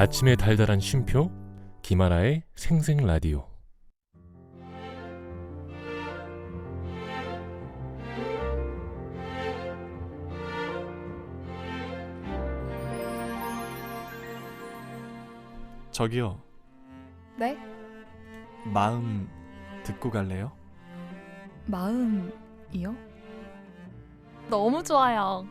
아침의 달달한 쉼표 김하나의 생생라디오. 저기요, 네? 마음 듣고 갈래요? 마음이요? 너무 좋아요.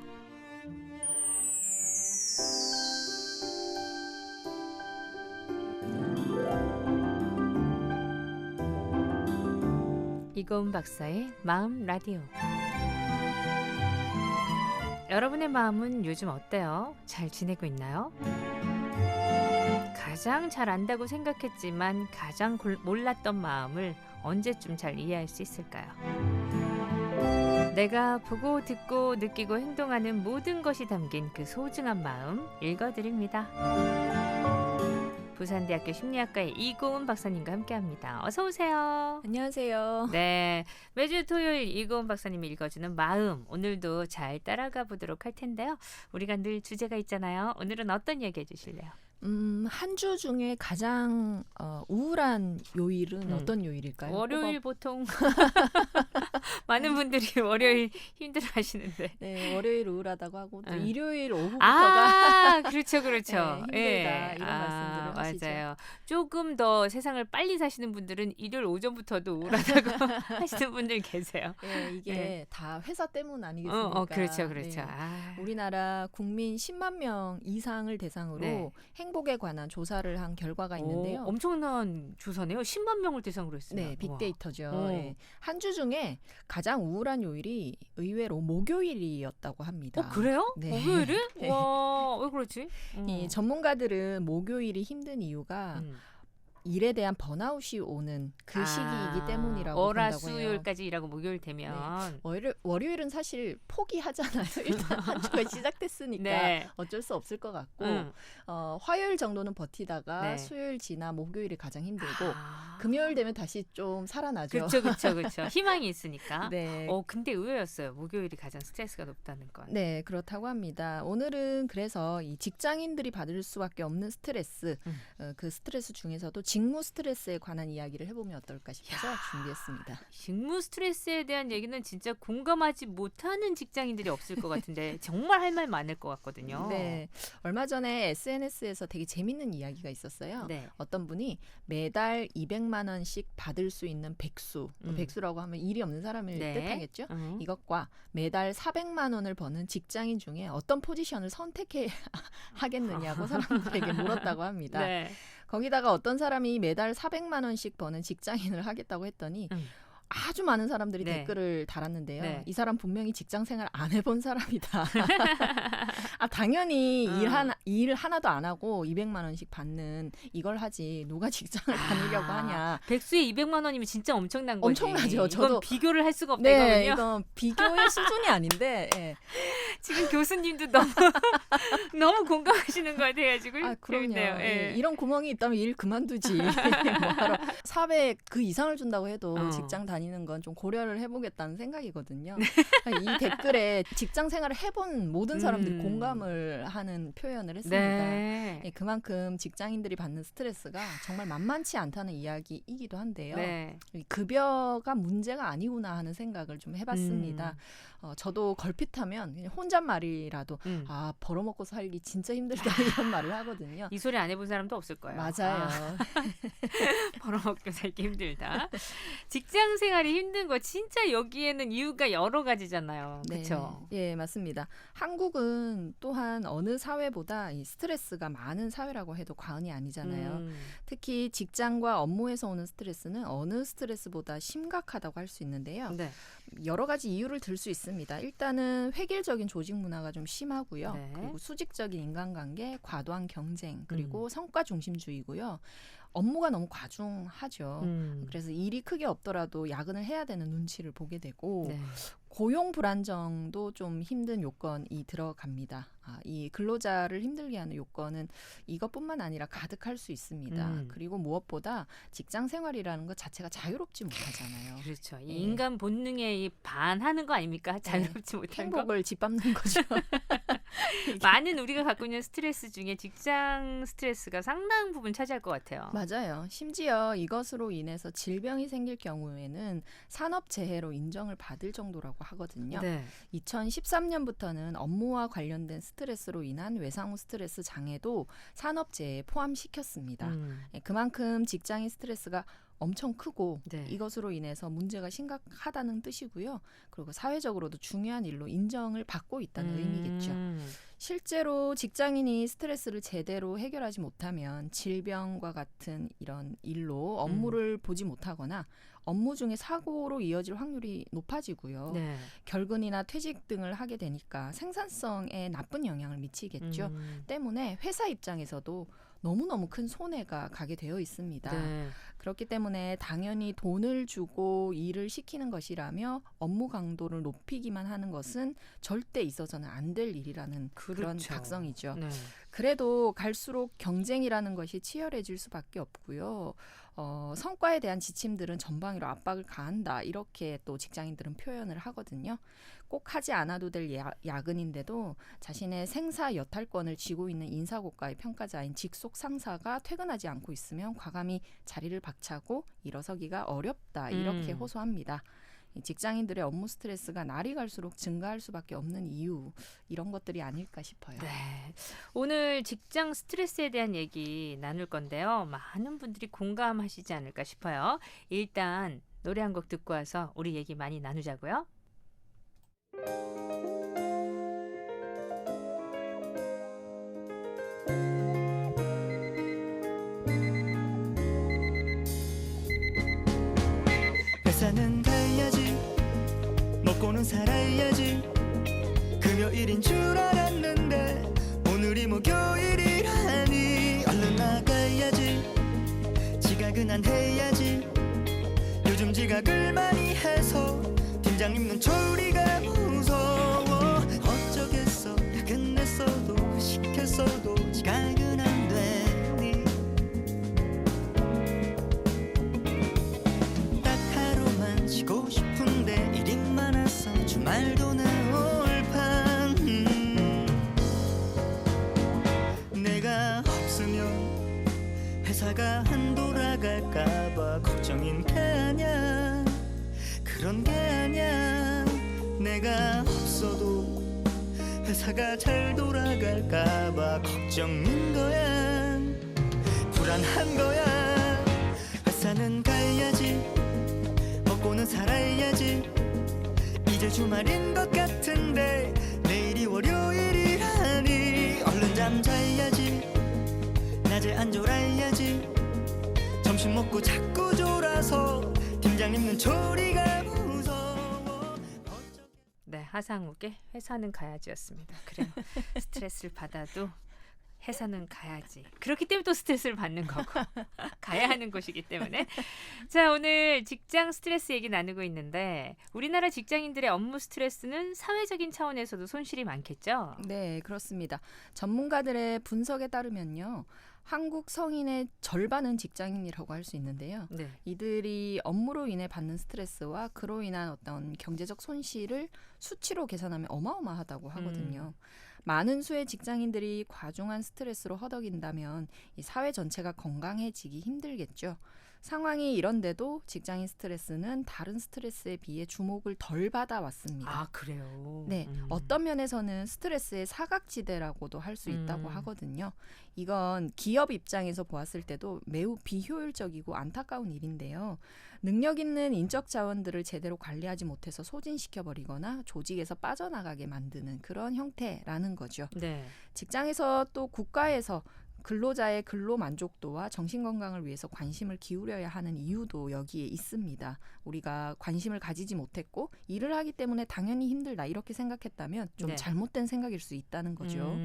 이고은 박사의 마음 라디오. 여러분의 마음은 요즘 어때요? 잘 지내고 있나요? 가장 잘 안다고 생각했지만 가장 몰랐던 마음을 언제쯤 잘 이해할 수 있을까요? 내가 보고 듣고 느끼고 행동하는 모든 것이 담긴 그 소중한 마음 읽어드립니다. 부산대학교 심리학과의 이고은 박사님과 함께합니다. 어서 오세요. 안녕하세요. 네, 매주 토요일 이고은 박사님이 읽어주는 마음, 오늘도 잘 따라가 보도록 할 텐데요. 우리가 늘 주제가 있잖아요. 오늘은 어떤 이야기 해주실래요? 한 주 중에 가장 우울한 요일은 어떤 요일일까요? 월요일 보통 많은 분들이 월요일 힘들어하시는데. 네, 월요일 우울하다고 하고 또 응. 일요일 오후부터가 아, 그렇죠, 그렇죠. 네, 힘들다 이런 말씀들을 하시죠. 맞아요. 조금 더 세상을 빨리 사시는 분들은 일요일 오전부터도 우울하다고 하시는 분들 계세요. 네, 이게 네. 다 회사 때문 아니겠습니까? 그렇죠, 그렇죠. 네. 아. 우리나라 국민 10만 명 이상을 대상으로 네. 행복에 관한 조사를 한 결과가 있는데요. 엄청난 조사네요. 10만 명을 대상으로 했어요. 네, 빅데이터죠. 우와. 네. 한 주 중에 가장 우울한 요일이 의외로 목요일이었다고 합니다. 그래요? 네. 목요일이? 네. 와, 왜 그렇지? 이 전문가들은 목요일이 힘든 이유가 일에 대한 번아웃이 오는 그 시기이기 때문이라고 월화 본다고 해요. 수요일까지 일하고 목요일 되면 월요일은 사실 포기하잖아요. 일단 한 주가 시작됐으니까 네. 어쩔 수 없을 것 같고 화요일 정도는 버티다가 네. 수요일 지나 목요일이 가장 힘들고 금요일 되면 다시 좀 살아나죠. 그렇죠. 희망이 있으니까. 네. 근데 의외였어요. 목요일이 가장 스트레스가 높다는 건. 네, 그렇다고 합니다. 오늘은 그래서 이 직장인들이 받을 수밖에 없는 스트레스, 그 스트레스 중에서도 직무 스트레스에 관한 이야기를 해보면 어떨까 싶어서 준비했습니다. 직무 스트레스에 대한 얘기는 진짜 공감하지 못하는 직장인들이 없을 것 같은데 정말 할 말 많을 것 같거든요. 네, 얼마 전에 SNS에서 되게 재밌는 이야기가 있었어요. 네. 어떤 분이 매달 200만 원씩 받을 수 있는 백수, 백수라고 하면 일이 없는 사람을 네. 뜻하겠죠. 이것과 매달 400만 원을 버는 직장인 중에 어떤 포지션을 선택해 하겠느냐고 사람들에게 물었다고 합니다. 네. 거기다가 어떤 사람이 매달 400만 원씩 버는 직장인을 하겠다고 했더니 아주 많은 사람들이 네. 댓글을 달았는데요. 네. 이 사람 분명히 직장 생활 안 해본 사람이다. 당연히 일 하나도 안 하고 200만 원씩 받는 이걸 하지 누가 직장을 다니려고 하냐. 백수에 200만 원이면 진짜 엄청난 거지. 엄청나죠. 이건 비교를 할 수가 없다 네, 이거군요. 이건 비교의 수준이 아닌데. 네. 지금 교수님도 너무 공감하시는 것 같아가지고. 그럼요. 재밌네요. 예, 이런 구멍이 있다면 일 그만두지. 뭐하러 400 그 이상을 준다고 해도 직장 다니는 건 좀 고려를 해보겠다는 생각이거든요. 이 댓글에 직장 생활을 해본 모든 사람들이 공감을 하는 표현을 했습니다. 네. 예, 그만큼 직장인들이 받는 스트레스가 정말 만만치 않다는 이야기이기도 한데요. 네. 급여가 문제가 아니구나 하는 생각을 좀 해봤습니다. 저도 걸핏하면 그냥 혼잣말이라도 벌어먹고 살기 진짜 힘들다 이런 말을 하거든요. 이 소리 안 해본 사람도 없을 거예요. 맞아요. 벌어먹고 살기 힘들다. 직장 생활이 힘든 거 진짜 여기에는 이유가 여러 가지잖아요. 네. 그렇죠? 예, 맞습니다. 한국은 또한 어느 사회보다 이 스트레스가 많은 사회라고 해도 과언이 아니잖아요. 특히 직장과 업무에서 오는 스트레스는 어느 스트레스보다 심각하다고 할 수 있는데요. 네. 여러 가지 이유를 들 수 있습니다. 일단은 획일적인 조직 문화가 좀 심하고요. 네. 그리고 수직적인 인간관계, 과도한 경쟁, 그리고 성과 중심주의고요. 업무가 너무 과중하죠. 그래서 일이 크게 없더라도 야근을 해야 되는 눈치를 보게 되고 네. 고용 불안정도 좀 힘든 요건이 들어갑니다. 이 근로자를 힘들게 하는 요건은 이것뿐만 아니라 가득할 수 있습니다. 그리고 무엇보다 직장 생활이라는 것 자체가 자유롭지 못하잖아요. 그렇죠. 이 네. 인간 본능에 반하는 거 아닙니까? 자유롭지 못한 거. 행복을 짓밟는 거죠. 많은 우리가 갖고 있는 스트레스 중에 직장 스트레스가 상당 부분 차지할 것 같아요. 맞아요. 심지어 이것으로 인해서 질병이 생길 경우에는 산업재해로 인정을 받을 정도라고 하거든요. 네. 2013년부터는 업무와 관련된 스트레스로 인한 외상후 스트레스 장애도 산업재해에 포함시켰습니다. 그만큼 직장인 스트레스가 엄청 크고 네. 이것으로 인해서 문제가 심각하다는 뜻이고요. 그리고 사회적으로도 중요한 일로 인정을 받고 있다는 의미겠죠. 실제로 직장인이 스트레스를 제대로 해결하지 못하면 질병과 같은 이런 일로 업무를 보지 못하거나 업무 중에 사고로 이어질 확률이 높아지고요. 네. 결근이나 퇴직 등을 하게 되니까 생산성에 나쁜 영향을 미치겠죠. 때문에 회사 입장에서도 너무너무 큰 손해가 가게 되어 있습니다. 네. 그렇기 때문에 당연히 돈을 주고 일을 시키는 것이라며 업무 강도를 높이기만 하는 것은 절대 있어서는 안 될 일이라는 그런 그렇죠. 각성이죠. 네. 그래도 갈수록 경쟁이라는 것이 치열해질 수밖에 없고요. 성과에 대한 지침들은 전방위로 압박을 가한다. 이렇게 또 직장인들은 표현을 하거든요. 꼭 하지 않아도 될 야근인데도 자신의 생사 여탈권을 쥐고 있는 인사고과의 평가자인 직속 상사가 퇴근하지 않고 있으면 과감히 자리를 박차고 일어서기가 어렵다. 이렇게 호소합니다. 직장인들의 업무 스트레스가 날이 갈수록 증가할 수밖에 없는 이유, 이런 것들이 아닐까 싶어요. 네. 오늘 직장 스트레스에 대한 얘기 나눌 건데요. 많은 분들이 공감하시지 않을까 싶어요. 일단 노래 한 곡 듣고 와서 우리 얘기 많이 나누자고요. 회사는 가야지, 먹고는 살아야지. 금요일인 줄 알았는데 오늘이 목요일이라니. 얼른 나가야지, 지각은 안 해야지. 요즘 지각을 많이 해서 팀장님 눈초리가 무서워. 어쩌겠어, 야근했어도 시켰어도 지각은 안 되니. 딱 하루만 쉬고 싶은데 일이 많아서 주말도 나올 판. 내가 없으면 회사가 안 돌아갈까봐 걱정인 게 아냐. 그런 게 아냐. 내가 없어도 회사가 잘 돌아갈까봐 걱정인 거야. 불안한 거야. 회사는 가야지, 먹고는 살아야지. 이제 주말인 것 같은데 내일이 월요일이라니. 얼른 잠자야지, 낮에 안 졸아야지. 점심 먹고 자꾸 졸아서 팀장님 눈초리가 무서워. 네, 하상욱의 회사는 가야지였습니다. 그래요. 스트레스를 받아도 회사는 가야지. 그렇기 때문에 또 스트레스를 받는 거고 가야 하는 곳이기 때문에. 자, 오늘 직장 스트레스 얘기 나누고 있는데 우리나라 직장인들의 업무 스트레스는 사회적인 차원에서도 손실이 많겠죠? 네, 그렇습니다. 전문가들의 분석에 따르면요. 한국 성인의 절반은 직장인이라고 할 수 있는데요. 네. 이들이 업무로 인해 받는 스트레스와 그로 인한 어떤 경제적 손실을 수치로 계산하면 어마어마하다고 하거든요. 많은 수의 직장인들이 과중한 스트레스로 허덕인다면 이 사회 전체가 건강해지기 힘들겠죠. 상황이 이런데도 직장인 스트레스는 다른 스트레스에 비해 주목을 덜 받아왔습니다. 아, 그래요? 네, 어떤 면에서는 스트레스의 사각지대라고도 할 수 있다고 하거든요. 이건 기업 입장에서 보았을 때도 매우 비효율적이고 안타까운 일인데요. 능력 있는 인적 자원들을 제대로 관리하지 못해서 소진시켜버리거나 조직에서 빠져나가게 만드는 그런 형태라는 거죠. 네. 직장에서 또 국가에서 근로자의 근로 만족도와 정신 건강을 위해서 관심을 기울여야 하는 이유도 여기에 있습니다. 우리가 관심을 가지지 못했고 일을 하기 때문에 당연히 힘들다 이렇게 생각했다면 좀 네. 잘못된 생각일 수 있다는 거죠.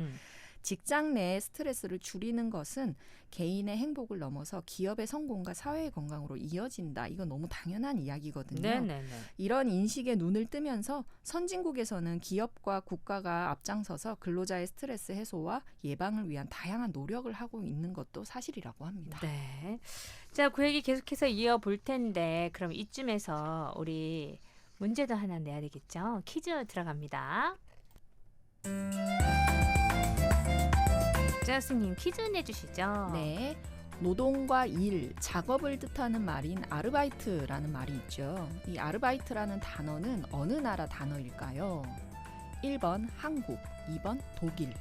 직장 내의 스트레스를 줄이는 것은 개인의 행복을 넘어서 기업의 성공과 사회의 건강으로 이어진다. 이건 너무 당연한 이야기거든요. 네네네. 이런 인식에 눈을 뜨면서 선진국에서는 기업과 국가가 앞장서서 근로자의 스트레스 해소와 예방을 위한 다양한 노력을 하고 있는 것도 사실이라고 합니다. 네. 자, 그 얘기 계속해서 이어볼 텐데 그럼 이쯤에서 우리 문제도 하나 내야 되겠죠? 퀴즈 들어갑니다. 박재현 선생님 퀴즈 내주시죠. 네. 노동과 일, 작업을 뜻하는 말인 아르바이트라는 말이 있죠. 이 아르바이트라는 단어는 어느 나라 단어일까요? 1번 한국, 2번 독일.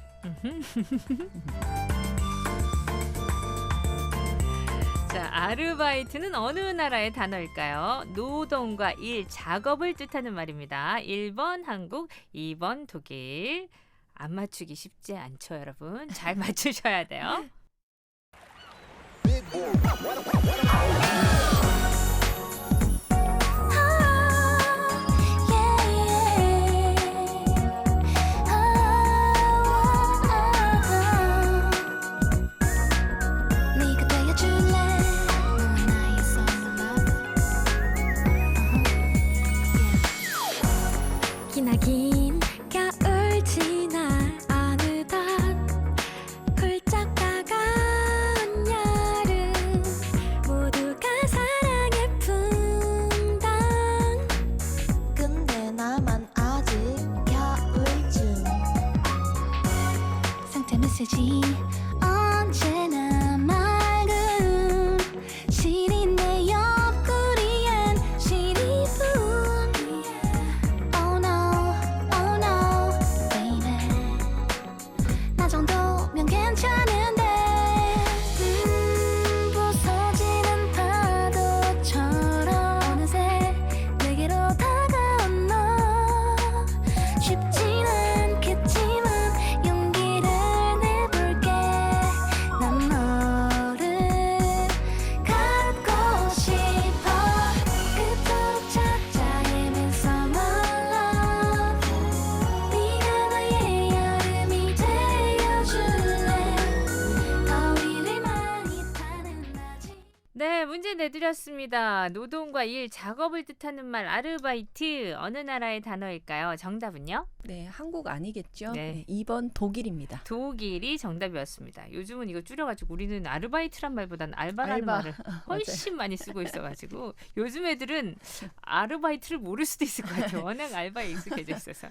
자, 아르바이트는 어느 나라의 단어일까요? 노동과 일, 작업을 뜻하는 말입니다. 1번 한국, 2번 독일. 안 맞추기 쉽지 않죠, 여러분. 잘 맞추셔야 돼요. 네가 되어줄래 너와 나의 summer love 기나긴 겨울 지나 어느덧 훌쩍 다가온 여름 모두가 사랑에 붕당 근데 나만 아직 겨울쯤 상태 메시지 언제나 맑은 시린 내 옆구리엔 시리뿐 Oh no baby 나 정도면 괜찮은데 부서지는 파도처럼 어느새 내게로 다가온 너 쉽진 않겠지만 용기를 내볼게 난 너를 갖고 싶어 그토록 찾아 헤맨 summer love 네가 나의 여름이 되어줄래 더위를 많이 타는 낮이 네, 문제 내드렸습니다. 노동과 일, 작업을 뜻하는 말 아르바이트 어느 나라의 단어일까요? 정답은요? 네, 한국 아니겠죠? 네. 2번 독일입니다. 독일이 정답이었습니다. 요즘은 이거 줄여가지고 우리는 아르바이트란 말보다는 알바라는 알바. 말을 훨씬 많이 쓰고 있어가지고 요즘 애들은 아르바이트를 모를 수도 있을 것 같아요. 워낙 알바에 익숙해져 있어서.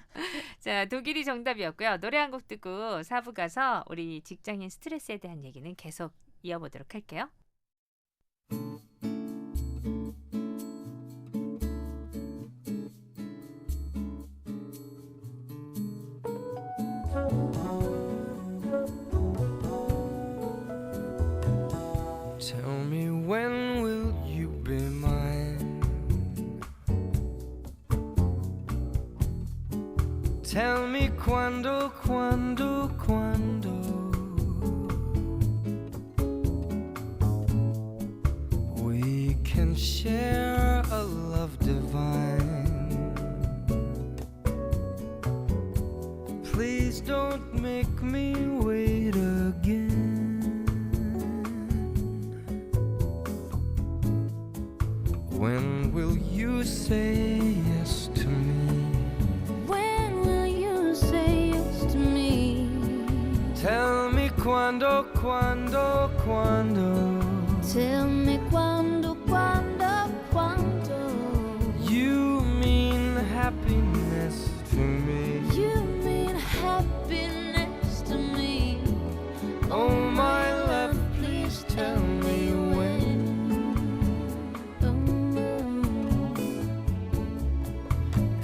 자, 독일이 정답이었고요. 노래 한 곡 듣고 4부 가서 우리 직장인 스트레스에 대한 얘기는 계속 이어보도록 할게요. Tell me when will you be mine? Tell me quando we can share a love divine. Please don't make me wait again. When will you say yes to me? When will you say yes to me? Tell me quando Tell me quando you mean happiness to me. you mean happiness to me. Oh my love, please tell me when.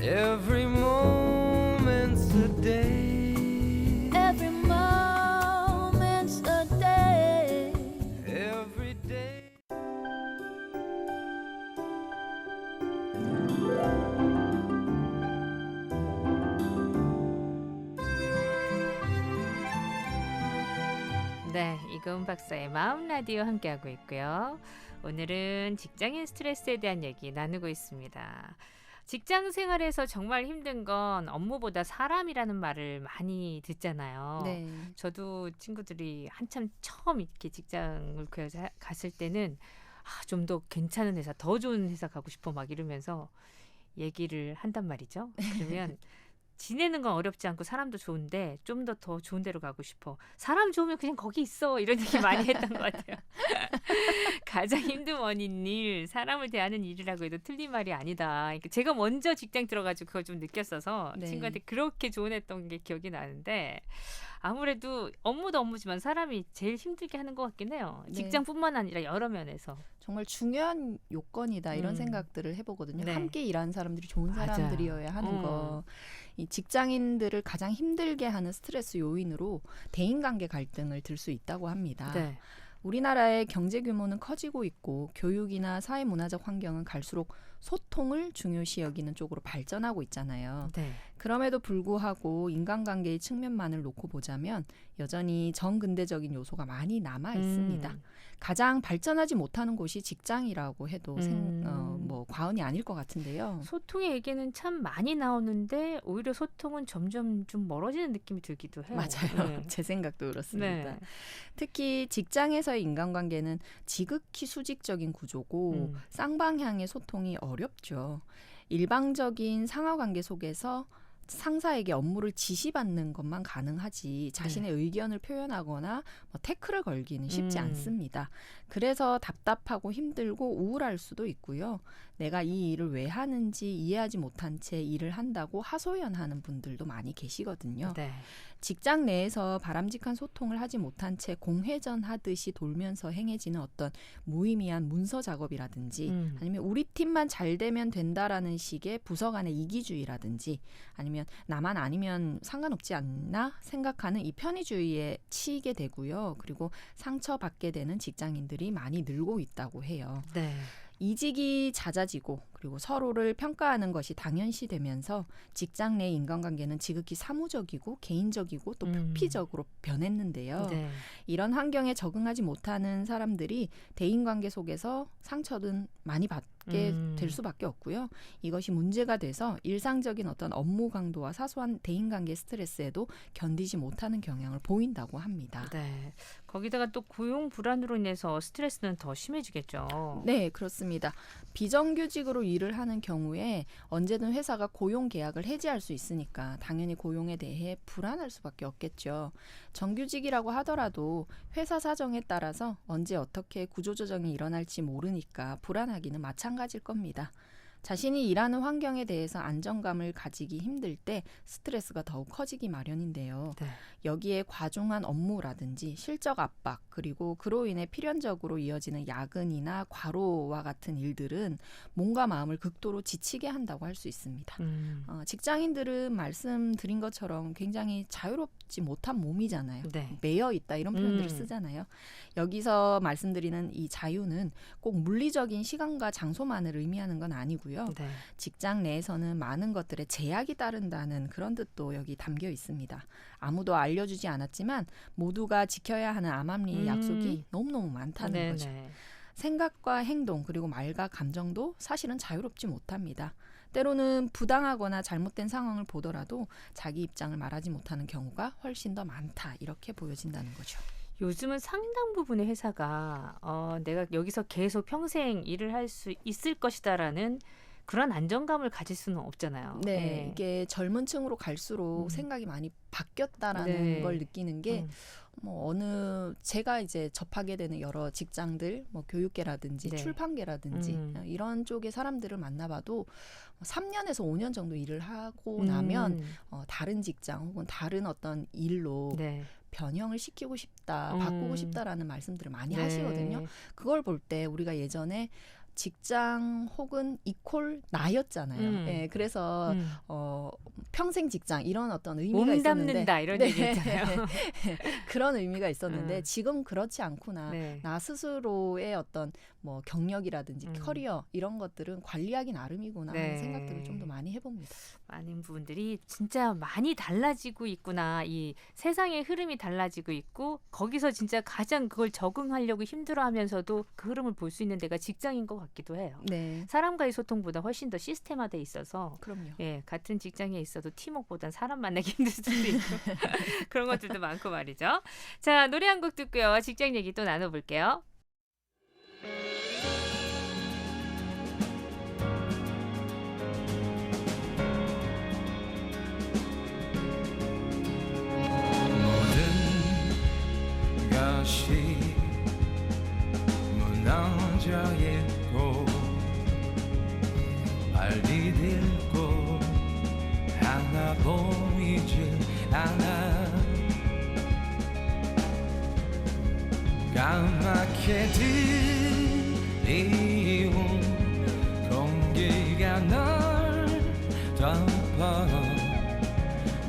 Every moment's a day. Every moment's a day. Every day. 네, 이금 박사의 마음 라디오 함께하고 있고요. 오늘은 직장인 스트레스에 대한 얘기 나누고 있습니다. 직장 생활에서 정말 힘든 건 업무보다 사람이라는 말을 많이 듣잖아요. 네. 저도 친구들이 한참 처음 이렇게 직장을 구해서 갔을 때는 좀 더 괜찮은 회사, 더 좋은 회사 가고 싶어 막 이러면서 얘기를 한단 말이죠. 그러면 지내는 건 어렵지 않고 사람도 좋은데 좀 더 좋은 데로 가고 싶어. 사람 좋으면 그냥 거기 있어. 이런 얘기 많이 했던 것 같아요. 가장 힘든 원인 일, 사람을 대하는 일이라고 해도 틀린 말이 아니다. 그러니까 제가 먼저 직장 들어가지고 그걸 좀 느꼈어서 네. 친구한테 그렇게 조언했던 게 기억이 나는데 아무래도 업무도 업무지만 사람이 제일 힘들게 하는 것 같긴 해요. 네. 직장뿐만 아니라 여러 면에서. 정말 중요한 요건이다 이런 음. 생각들을 해보거든요. 네. 함께 일하는 사람들이 좋은 맞아요. 사람들이어야 하는 거. 이 직장인들을 가장 힘들게 하는 스트레스 요인으로 대인관계 갈등을 들 수 있다고 합니다. 네. 우리나라의 경제 규모는 커지고 있고 교육이나 사회 문화적 환경은 갈수록 소통을 중요시 여기는 쪽으로 발전하고 있잖아요. 네. 그럼에도 불구하고 인간관계의 측면만을 놓고 보자면 여전히 정근대적인 요소가 많이 남아 있습니다. 가장 발전하지 못하는 곳이 직장이라고 해도 뭐 과언이 아닐 것 같은데요. 소통의 얘기는 참 많이 나오는데 오히려 소통은 점점 좀 멀어지는 느낌이 들기도 해요. 맞아요. 네. 제 생각도 그렇습니다. 네. 특히 직장에서의 인간관계는 지극히 수직적인 구조고 쌍방향의 소통이 어렵죠. 일방적인 상하관계 속에서 상사에게 업무를 지시받는 것만 가능하지 자신의 의견을 표현하거나 뭐 태클을 걸기는 쉽지 않습니다. 그래서 답답하고 힘들고 우울할 수도 있고요. 내가 이 일을 왜 하는지 이해하지 못한 채 일을 한다고 하소연하는 분들도 많이 계시거든요. 네. 직장 내에서 바람직한 소통을 하지 못한 채 공회전 하듯이 돌면서 행해지는 어떤 무의미한 문서 작업이라든지 아니면 우리 팀만 잘 되면 된다라는 식의 부서 간의 이기주의라든지 아니면 나만 아니면 상관없지 않나 생각하는 이 편의주의에 치이게 되고요. 그리고 상처받게 되는 직장인들이 많이 늘고 있다고 해요. 네. 이직이 잦아지고 그리고 서로를 평가하는 것이 당연시되면서 직장 내 인간관계는 지극히 사무적이고 개인적이고 또 표피적으로 변했는데요. 네. 이런 환경에 적응하지 못하는 사람들이 대인관계 속에서 상처는 많이 받게 될 수밖에 없고요. 이것이 문제가 돼서 일상적인 어떤 업무 강도와 사소한 대인관계 스트레스에도 견디지 못하는 경향을 보인다고 합니다. 네. 거기다가 또 고용 불안으로 인해서 스트레스는 더 심해지겠죠. 네, 그렇습니다. 비정규직으로 일을 하는 경우에 언제든 회사가 고용 계약을 해지할 수 있으니까 당연히 고용에 대해 불안할 수밖에 없겠죠. 정규직이라고 하더라도 회사 사정에 따라서 언제 어떻게 구조조정이 일어날지 모르니까 불안하기는 마찬가지일 겁니다. 자신이 일하는 환경에 대해서 안정감을 가지기 힘들 때 스트레스가 더욱 커지기 마련인데요. 네. 여기에 과중한 업무라든지 실적 압박 그리고 그로 인해 필연적으로 이어지는 야근이나 과로와 같은 일들은 몸과 마음을 극도로 지치게 한다고 할 수 있습니다. 직장인들은 말씀드린 것처럼 굉장히 자유롭지 못한 몸이잖아요. 네. 매여 있다 이런 표현들을 쓰잖아요. 여기서 말씀드리는 이 자유는 꼭 물리적인 시간과 장소만을 의미하는 건 아니고요. 네. 직장 내에서는 많은 것들에 제약이 따른다는 그런 뜻도 여기 담겨 있습니다. 아무도 알려주지 않았지만 모두가 지켜야 하는 암암리의 약속이 너무너무 많다는 네네. 거죠. 생각과 행동 그리고 말과 감정도 사실은 자유롭지 못합니다. 때로는 부당하거나 잘못된 상황을 보더라도 자기 입장을 말하지 못하는 경우가 훨씬 더 많다 이렇게 보여진다는 거죠. 요즘은 상당 부분의 회사가 내가 여기서 계속 평생 일을 할 수 있을 것이다라는 그런 안정감을 가질 수는 없잖아요. 네, 이게 젊은 층으로 갈수록 생각이 많이 바뀌었다라는 네. 걸 느끼는 게 뭐 제가 이제 접하게 되는 여러 직장들, 뭐 교육계라든지 네. 출판계라든지 이런 쪽의 사람들을 만나봐도 3년에서 5년 정도 일을 하고 나면 다른 직장 혹은 다른 어떤 일로 네. 변형을 시키고 싶다, 바꾸고 싶다라는 말씀들을 많이 네. 하시거든요. 그걸 볼 때 우리가 예전에 직장 혹은 이퀄 나였잖아요. 네, 그래서 평생 직장 이런 어떤 의미가 몸 있었는데 담는다 이런 네. 얘기잖아요. 그런 의미가 있었는데 지금 그렇지 않구나. 네. 나 스스로의 어떤 뭐 경력이라든지 커리어 이런 것들은 관리하기 나름이구나 하는 네. 생각들을 좀 더 많이 해봅니다. 많은 부분들이 진짜 많이 달라지고 있구나. 이 세상의 흐름이 달라지고 있고 거기서 진짜 가장 그걸 적응하려고 힘들어하면서도 그 흐름을 볼 수 있는 데가 직장인 것 같기도 해요. 네, 사람과의 소통보다 훨씬 더 시스템화돼 있어서 그럼요. 예, 같은 직장에 있어도 팀워크보단 사람 만나기 힘들 수도 있고 그런 것들도 많고 말이죠. 자, 노래 한 곡 듣고요. 직장 얘기 또 나눠볼게요. 까맣게 들이온 공기가 널 덮어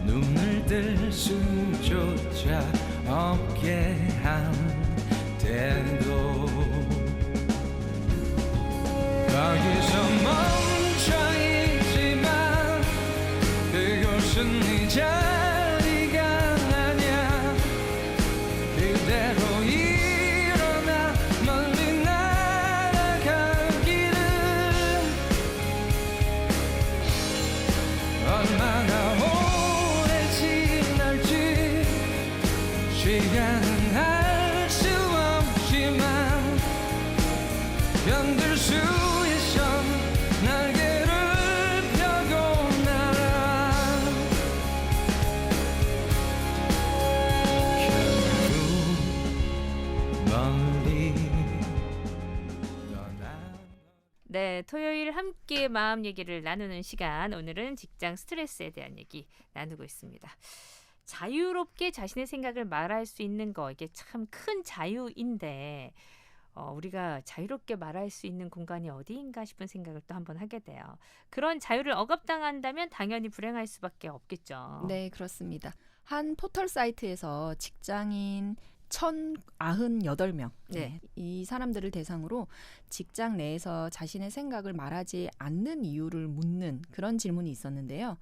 눈을 뜰 수조차 없게 한데도 거기서 멈춰있지만 그곳은 네 자리가 아냐 그대로 일어나 멀리 날아가기를 얼마나 오래 지날지 시간은 알 수 없지만 견딜 수 있어 날개를 펴고 날아 결국 멀리 떠나 네, 토요일 함께 마음 얘기를 나누는 시간. 오늘은 직장 스트레스에 대한 얘기 나누고 있습니다. 자유롭게 자신의 생각을 말할 수 있는 거 이게 참 큰 자유인데 우리가 자유롭게 말할 수 있는 공간이 어디인가 싶은 생각을 또 한번 하게 돼요. 그런 자유를 억압당한다면 당연히 불행할 수밖에 없겠죠. 네, 그렇습니다. 한 포털 사이트에서 직장인 1,098명 네. 이 사람들을 대상으로 직장 내에서 자신의 생각을 말하지 않는 이유를 묻는 그런 질문이 있었는데요.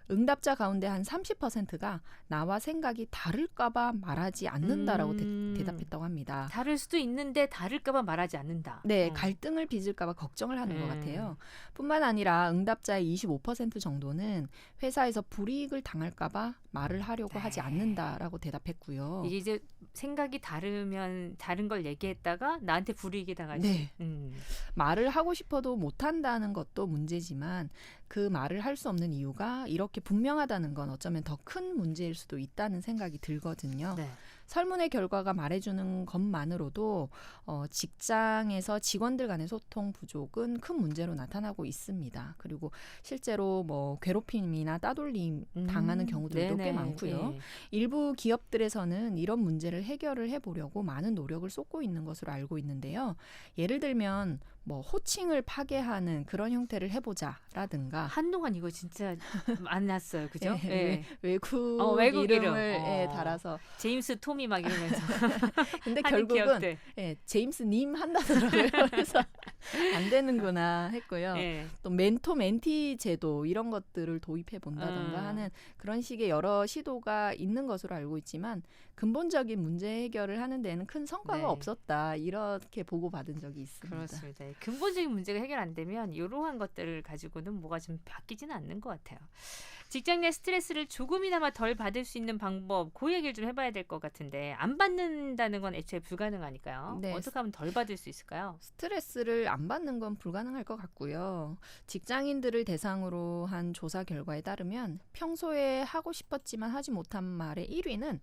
응답자 가운데 한 30%가 나와 생각이 다를까봐 말하지 않는다라고 대답했다고 합니다. 다를 수도 있는데 다를까봐 말하지 않는다. 네, 갈등을 빚을까봐 걱정을 하는 것 같아요. 뿐만 아니라 응답자의 25% 정도는 회사에서 불이익을 당할까봐 말을 하려고 하지 않는다라고 대답했고요. 이게 이제 생각이 다르면 다른 걸 얘기했다가 나한테 불이익이 당하지. 네. 말을 하고 싶어도 못한다는 것도 문제지만 그 말을 할 수 없는 이유가 이렇게 분명하다는 건 어쩌면 더 큰 문제일 수도 있다는 생각이 들거든요. 네. 설문의 결과가 말해주는 것만으로도 직장에서 직원들 간의 소통 부족은 큰 문제로 나타나고 있습니다. 그리고 실제로 뭐 괴롭힘이나 따돌림 당하는 경우들도 꽤 많고요. 네. 일부 기업들에서는 이런 문제를 해결을 해보려고 많은 노력을 쏟고 있는 것으로 알고 있는데요. 예를 들면 뭐 호칭을 파괴하는 그런 형태를 해보자라든가 한동안 이거 진짜 만났어요, 그죠? 예, 예. 외국, 외국 이름을 이름. 예, 달아서 제임스 톰이 막 이러면서 근데 하는 결국은 기업들. 예, 제임스 님 한다더라고요. 그래서 안 되는구나 했고요. 예. 또 멘토 멘티 제도 이런 것들을 도입해 본다던가 하는 그런 식의 여러 시도가 있는 것으로 알고 있지만 근본적인 문제 해결을 하는 데는 큰 성과가 네. 없었다 이렇게 보고받은 적이 있습니다. 그렇습니다. 근본적인 문제가 해결 안 되면 이러한 것들을 가지고는 뭐가 좀 바뀌지는 않는 것 같아요. 직장 내 스트레스를 조금이나마 덜 받을 수 있는 방법, 그 얘기를 좀 해봐야 될 것 같은데 안 받는다는 건 애초에 불가능하니까요. 네. 어떻게 하면 덜 받을 수 있을까요? 스트레스를 안 받는 건 불가능할 것 같고요. 직장인들을 대상으로 한 조사 결과에 따르면 평소에 하고 싶었지만 하지 못한 말의 1위는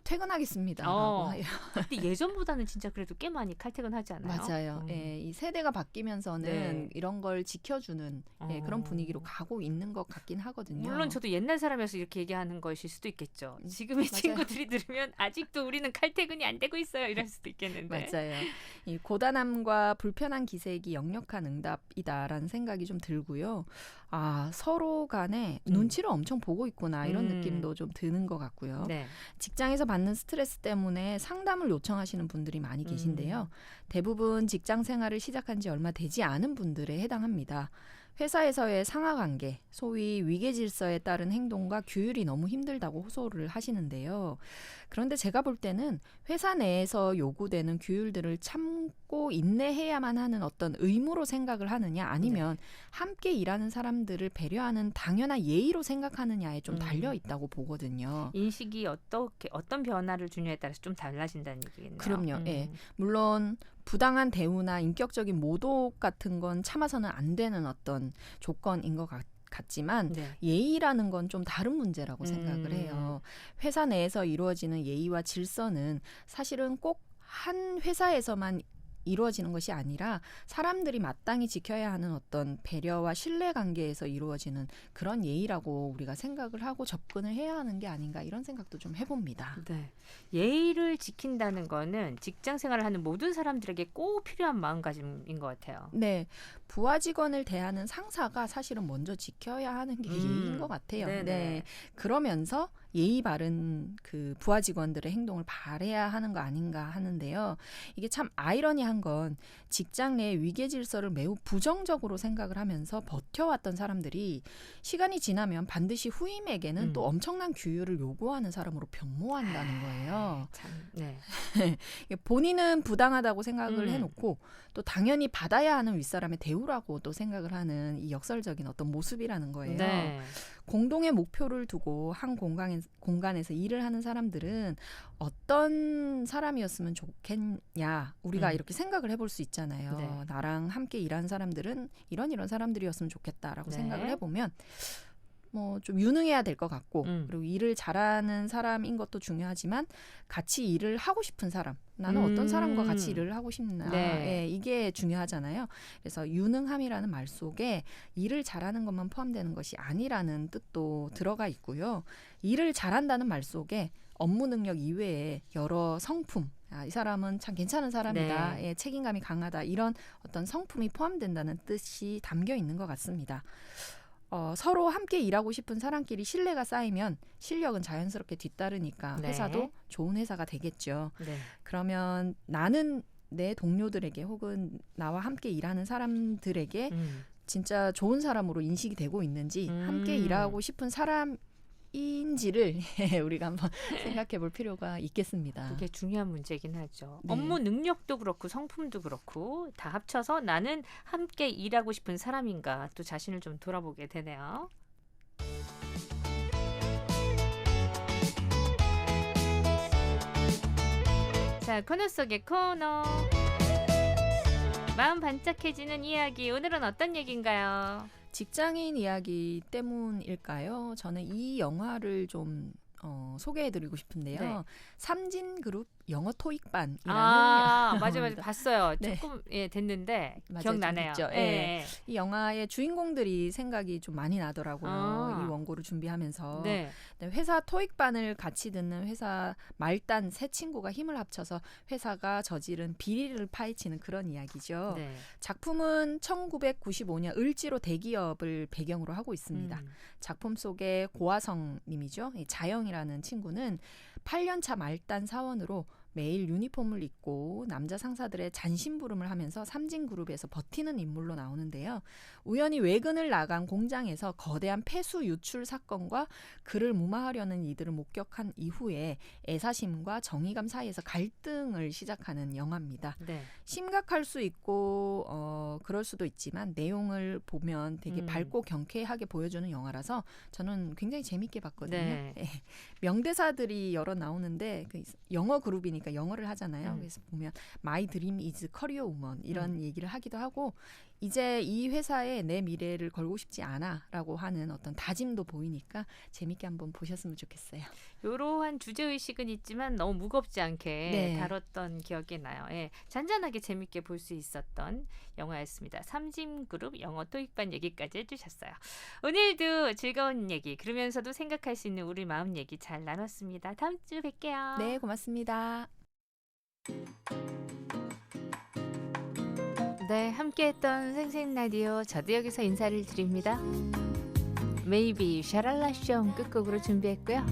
퇴근하겠습니다라고 해요. 근데 예전보다는 진짜 그래도 꽤 많이 칼퇴근하지 않아요? 맞아요. 예, 이 세대가 바뀌면서는 네. 이런 걸 지켜주는 예, 그런 분위기로 가고 있는 것 같긴 하거든요. 물론 저도 옛날 사람이어서 이렇게 얘기하는 것일 수도 있겠죠. 지금의 맞아요. 친구들이 들으면 아직도 우리는 칼퇴근이 안 되고 있어요. 이럴 수도 있겠는데. 맞아요. 이 고단함과 불편한 기색이 역력한 응답이다라는 생각이 좀 들고요. 아, 서로 간에 눈치를 엄청 보고 있구나 이런 느낌도 좀 드는 것 같고요. 네. 직장에서 받는 스트레스 때문에 상담을 요청하시는 분들이 많이 계신데요. 대부분 직장 생활을 시작한 지 얼마 되지 않은 분들에 해당합니다. 회사에서의 상하관계, 소위 위계질서에 따른 행동과 규율이 너무 힘들다고 호소를 하시는데요. 그런데 제가 볼 때는 회사 내에서 요구되는 규율들을 참고 인내해야만 하는 어떤 의무로 생각을 하느냐 아니면 함께 일하는 사람들을 배려하는 당연한 예의로 생각하느냐에 좀 달려 있다고 보거든요. 인식이 어떤 변화를 주냐에 따라서 좀 달라진다는 얘기겠네요. 그럼요. 예. 물론 부당한 대우나 인격적인 모독 같은 건 참아서는 안 되는 어떤 조건인 것 같지만 네. 예의라는 건 좀 다른 문제라고 생각을 해요. 회사 내에서 이루어지는 예의와 질서는 사실은 꼭 한 회사에서만 이루어지는 것이 아니라 사람들이 마땅히 지켜야 하는 어떤 배려와 신뢰 관계에서 이루어지는 그런 예의라고 우리가 생각을 하고 접근을 해야 하는 게 아닌가 이런 생각도 좀 해봅니다. 네. 예의를 지킨다는 거는 직장 생활을 하는 모든 사람들에게 꼭 필요한 마음가짐인 것 같아요. 네, 부하 직원을 대하는 상사가 사실은 먼저 지켜야 하는 게 예의인 것 같아요. 네네. 네, 그러면서 예의 바른 그 부하 직원들의 행동을 바라야 하는 거 아닌가 하는데요. 이게 참 아이러니한 건 직장 내 위계 질서를 매우 부정적으로 생각을 하면서 버텨왔던 사람들이 시간이 지나면 반드시 후임에게는 또 엄청난 규율을 요구하는 사람으로 변모한다는 거예요. 참, 네. 본인은 부당하다고 생각을 음. 해놓고 또 당연히 받아야 하는 윗사람의 대우라고 또 생각을 하는 이 역설적인 어떤 모습이라는 거예요. 네. 공동의 목표를 두고 한 공간에서 일을 하는 사람들은 어떤 사람이었으면 좋겠냐 우리가 이렇게 생각을 해볼 수 있잖아요. 네. 나랑 함께 일하는 사람들은 이런 사람들이었으면 좋겠다라고 네. 생각을 해보면 뭐 좀 유능해야 될 것 같고 그리고 일을 잘하는 사람인 것도 중요하지만 같이 일을 하고 싶은 사람 나는 어떤 사람과 같이 일을 하고 싶나 네. 예, 이게 중요하잖아요. 그래서 유능함이라는 말 속에 일을 잘하는 것만 포함되는 것이 아니라는 뜻도 들어가 있고요. 일을 잘한다는 말 속에 업무 능력 이외에 여러 성품 이 사람은 참 괜찮은 사람이다. 네. 예, 책임감이 강하다. 이런 어떤 성품이 포함된다는 뜻이 담겨 있는 것 같습니다. 서로 함께 일하고 싶은 사람끼리 신뢰가 쌓이면 실력은 자연스럽게 뒤따르니까 네. 회사도 좋은 회사가 되겠죠. 네. 그러면 나는 내 동료들에게 혹은 나와 함께 일하는 사람들에게 진짜 좋은 사람으로 인식이 되고 있는지 함께 일하고 싶은 사람인지를 우리가 한번 생각해 볼 필요가 있겠습니다. 그게 중요한 문제긴 하죠. 네. 업무 능력도 그렇고 성품도 그렇고 다 합쳐서 나는 함께 일하고 싶은 사람인가 또 자신을 좀 돌아보게 되네요. 자, 코너 속의 코너. 마음 반짝해지는 이야기. 오늘은 어떤 얘기인가요? 직장인 이야기 때문일까요? 저는 이 영화를 좀 소개해드리고 싶은데요. 네. 삼진그룹 영어 토익반이라는 맞아 영화입니다. 봤어요. 네. 조금 됐는데 맞아요, 기억나네요. 좀 있죠. 예. 이 영화의 주인공들이 생각이 좀 많이 나더라고요. 이 원고를 준비하면서. 네. 회사 토익반을 같이 듣는 회사 말단 세 친구가 힘을 합쳐서 회사가 저지른 비리를 파헤치는 그런 이야기죠. 네. 작품은 1995년 을지로 대기업을 배경으로 하고 있습니다. 작품 속의 고화성 님이죠. 이 자영이라는 친구는 8년차 말단 사원으로 매일 유니폼을 입고 남자 상사들의 잔심부름을 하면서 삼진그룹에서 버티는 인물로 나오는데요. 우연히 외근을 나간 공장에서 거대한 폐수 유출 사건과 그를 무마하려는 이들을 목격한 이후에 애사심과 정의감 사이에서 갈등을 시작하는 영화입니다. 네. 심각할 수 있고 그럴 수도 있지만 내용을 보면 되게 밝고 경쾌하게 보여주는 영화라서 저는 굉장히 재밌게 봤거든요. 네. 예. 명대사들이 여러 나오는데 그 영어 그룹이니까 영어를 하잖아요. 그래서 보면 My dream is career woman 이런 얘기를 하기도 하고 이제 이 회사에 내 미래를 걸고 싶지 않아라고 하는 어떤 다짐도 보이니까 재밌게 한번 보셨으면 좋겠어요. 이러한 주제의식은 있지만 너무 무겁지 않게 네. 다뤘던 기억이 나요. 예, 잔잔하게 재밌게 볼 수 있었던 영화였습니다. 삼진그룹 영어 토익반 얘기까지 해주셨어요. 오늘도 즐거운 얘기 그러면서도 생각할 수 있는 우리 마음 얘기 잘 나눴습니다. 다음 주 뵐게요. 네, 고맙습니다. 네, 함께했던 생생라디오 저도 여기서 인사를 드립니다. Maybe 샤랄라숑 끝곡으로 준비했고요.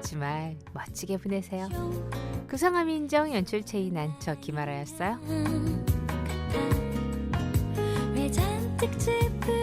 주말 멋지게 보내세요. 구성함 인정 연출 최인한 저 김아라였어요. 왜 잔뜩 짚은